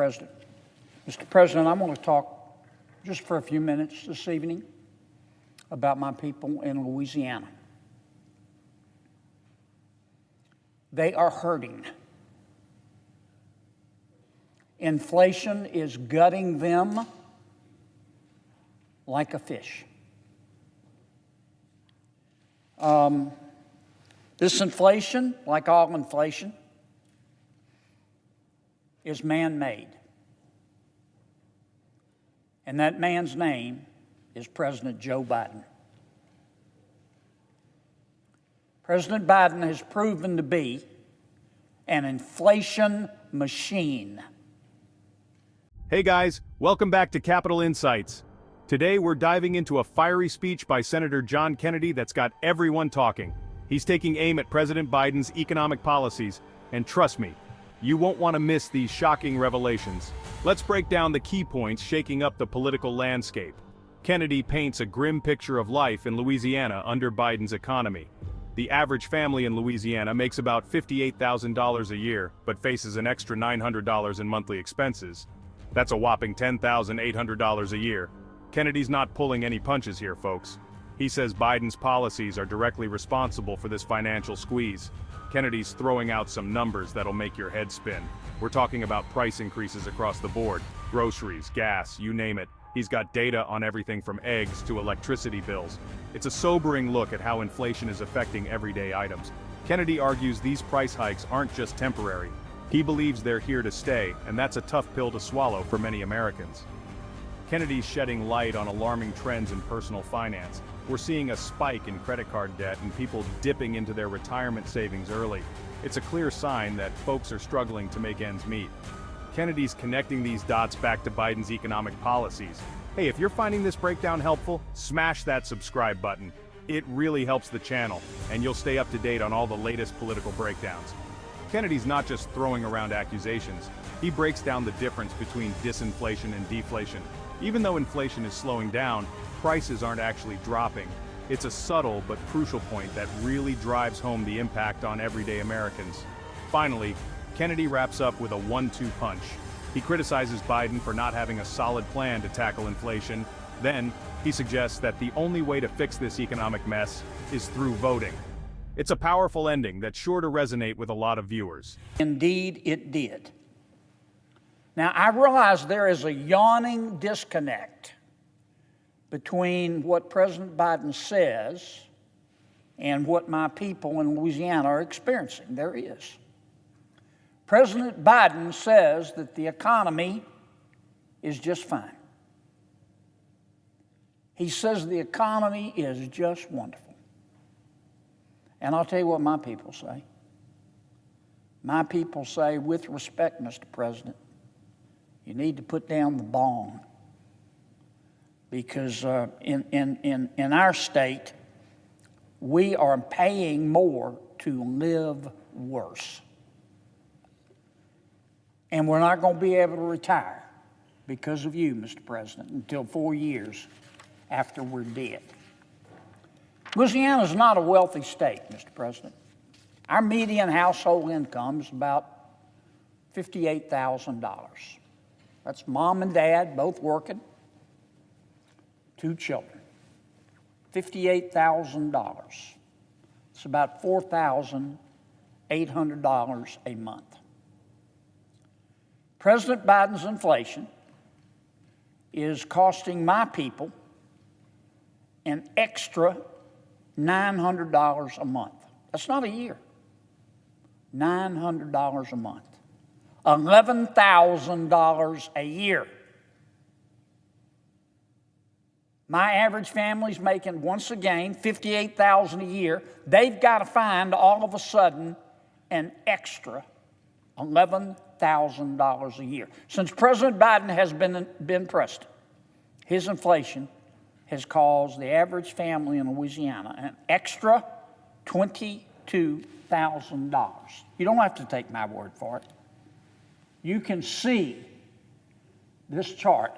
President. Mr. President, I want to talk just for a few minutes this evening about my people in Louisiana. They are hurting. Inflation is gutting them like a fish. Disinflation, like all inflation, is man-made. And that man's name is President Joe Biden. President Biden has proven to be an inflation machine. Hey guys, welcome back to Capitol Insights. Today we're diving into a fiery speech by Senator John Kennedy that's got everyone talking. He's taking aim at President Biden's economic policies, and trust me, you won't want to miss these shocking revelations. Let's break down the key points shaking up the political landscape. Kennedy paints a grim picture of life in Louisiana under Biden's economy. The average family in Louisiana makes about $58,000 a year, but faces an extra $900 in monthly expenses. That's a whopping $10,800 a year. Kennedy's not pulling any punches here, folks. He says Biden's policies are directly responsible for this financial squeeze. Kennedy's throwing out some numbers that'll make your head spin. We're talking about price increases across the board. Groceries, gas, you name it. He's got data on everything from eggs to electricity bills. It's a sobering look at how inflation is affecting everyday items. Kennedy argues these price hikes aren't just temporary. He believes they're here to stay, and that's a tough pill to swallow for many Americans. Kennedy's shedding light on alarming trends in personal finance. We're seeing a spike in credit card debt and people dipping into their retirement savings early. It's a clear sign that folks are struggling to make ends meet. Kennedy's connecting these dots back to Biden's economic policies. Hey, if you're finding this breakdown helpful, smash that subscribe button. It really helps the channel, and you'll stay up to date on all the latest political breakdowns. Kennedy's not just throwing around accusations. He breaks down the difference between disinflation and deflation. Even though inflation is slowing down, prices aren't actually dropping. It's a subtle but crucial point that really drives home the impact on everyday Americans. Finally, Kennedy wraps up with a 1-2 punch. He criticizes Biden for not having a solid plan to tackle inflation. Then, he suggests that the only way to fix this economic mess is through voting. It's a powerful ending that's sure to resonate with a lot of viewers. Indeed, it did. Now, I realize there is a yawning disconnect between what President Biden says and what my people in Louisiana are experiencing. There is. President Biden says that the economy is just fine. He says the economy is just wonderful. And I'll tell you what my people say. My people say, with respect, Mr. President, you need to put down the bong. Because in our state, we are paying more to live worse. And we're not going to be able to retire because of you, Mr. President, until 4 years after we're dead. Louisiana is not a wealthy state, Mr. President. Our median household income is about $58,000. That's mom and dad both working, 2 children. $58,000. It's about $4,800 a month. President Biden's inflation is costing my people an extra $900 a month. That's not a year. $900 a month. $11,000 a year. My average family's making, once again, $58,000 a year. They've got to find, all of a sudden, an extra $11,000 a year. Since President Biden has been president, his inflation has caused the average family in Louisiana an extra $22,000. You don't have to take my word for it. You can see this chart.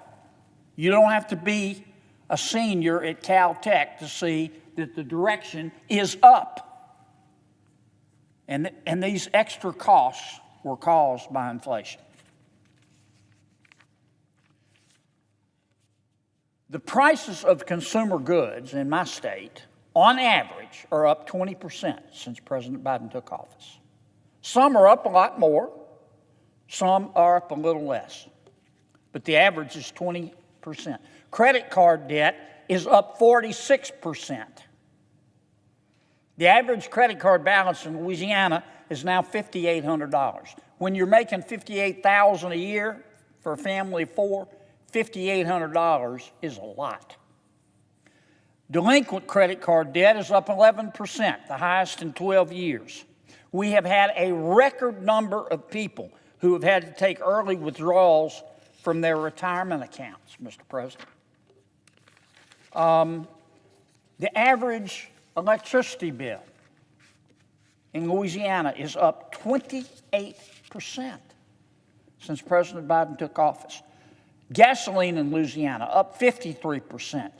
You don't have to be a senior at Caltech to see that the direction is up. And these extra costs were caused by inflation. The prices of consumer goods in my state, on average, are up 20% since President Biden took office. Some are up a lot more, some are up a little less, but the average is 20%. Credit card debt is up 46%. The average credit card balance in Louisiana is now $5,800. When you're making $58,000 a year for a family of four, $5,800 is a lot. Delinquent credit card debt is up 11%, the highest in 12 years. We have had a record number of people who have had to take early withdrawals from their retirement accounts, Mr. President. The average electricity bill in Louisiana is up 28% since President Biden took office. Gasoline in Louisiana up 53%.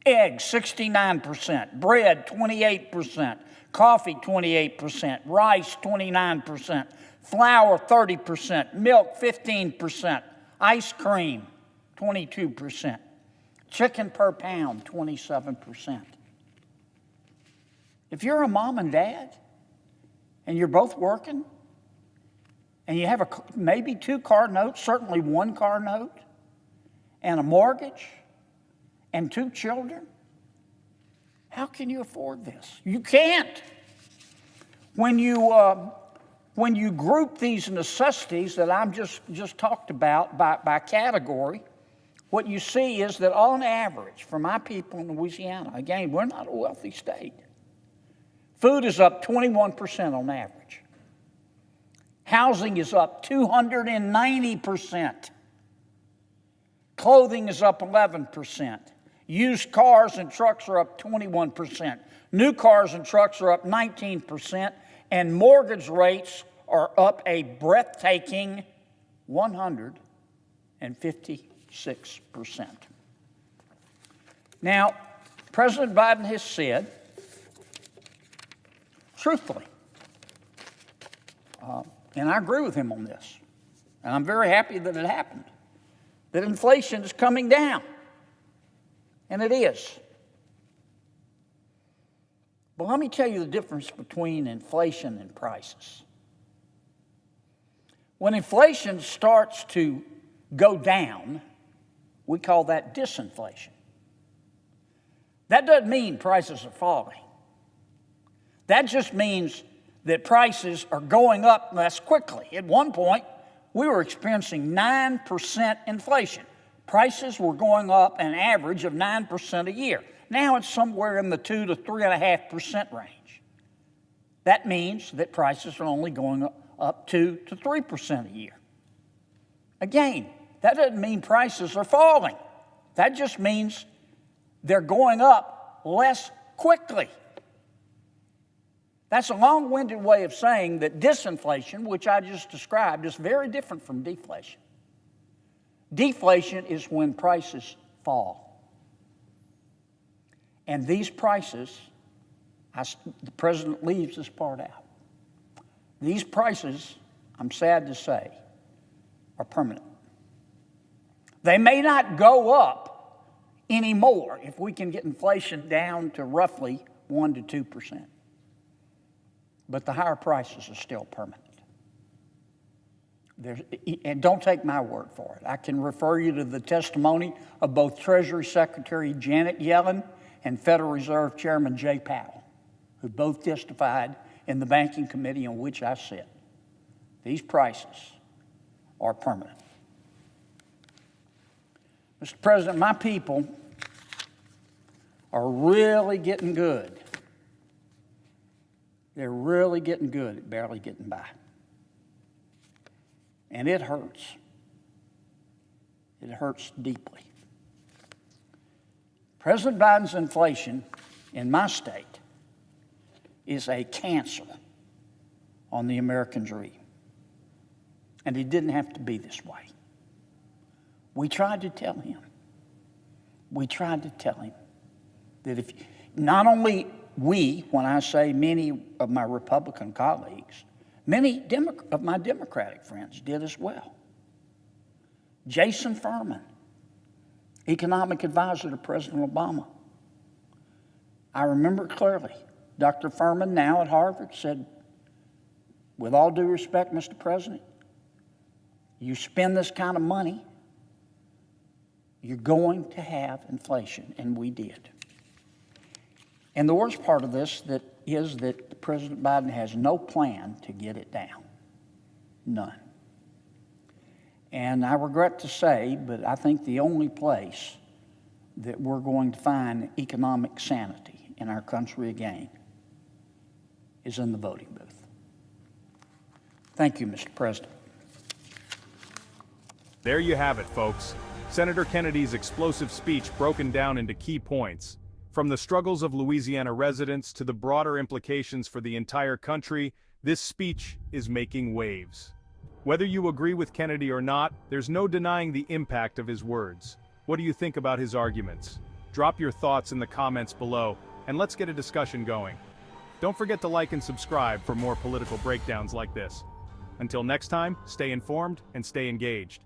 Eggs 69%. Bread 28%. Coffee 28%. Rice 29%. Flour 30%. Milk 15%. Ice cream 22%. Chicken per pound 27%. If you're a mom and dad and you're both working and you have maybe 2 car notes, certainly 1 car note, and a mortgage and 2 children, how can you afford this? You can't. When you group these necessities that I'm just talked about by category, what you see is that on average, for my people in Louisiana, again, we're not a wealthy state, food is up 21% on average. Housing is up 290%. Clothing is up 11%. Used cars and trucks are up 21%. New cars and trucks are up 19%. And mortgage rates are up a breathtaking 156%. Now, President Biden has said, truthfully, and I agree with him on this, and I'm very happy that it happened, that inflation is coming down, and it is. But let me tell you the difference between inflation and prices. When inflation starts to go down, we call that disinflation. That doesn't mean prices are falling. That just means that prices are going up less quickly. At one point, we were experiencing 9% inflation. Prices were going up an average of 9% a year. Now it's somewhere in the 2 to 3.5% range. That means that prices are only going up 2 to 3% a year. Again, that doesn't mean prices are falling. That just means they're going up less quickly. That's a long-winded way of saying that disinflation, which I just described, is very different from deflation. Deflation is when prices fall. And these prices, the president leaves this part out. These prices, I'm sad to say, are permanent. They may not go up anymore if we can get inflation down to roughly 1 to 2%. But the higher prices are still permanent. And don't take my word for it. I can refer you to the testimony of both Treasury Secretary Janet Yellen and Federal Reserve Chairman Jay Powell, who both testified in the banking committee on which I sit. These prices are permanent. Mr. President, my people are really getting good. They're really getting good at barely getting by. And it hurts. It hurts deeply. President Biden's inflation in my state is a cancer on the American dream. And it didn't have to be this way. We tried to tell him. That if not only we, when I say many of my Republican colleagues, many of my Democratic friends did as well. Jason Furman, economic advisor to President Obama. I remember clearly, Dr. Furman, now at Harvard, said, with all due respect, Mr. President, you spend this kind of money, you're going to have inflation, and we did. And the worst part of this is that President Biden has no plan to get it down. None. And I regret to say, but I think the only place that we're going to find economic sanity in our country again is in the voting booth. Thank you, Mr. President. There you have it, folks. Senator Kennedy's explosive speech broken down into key points. From the struggles of Louisiana residents to the broader implications for the entire country, this speech is making waves. Whether you agree with Kennedy or not, there's no denying the impact of his words. What do you think about his arguments? Drop your thoughts in the comments below, and let's get a discussion going. Don't forget to like and subscribe for more political breakdowns like this. Until next time, stay informed and stay engaged.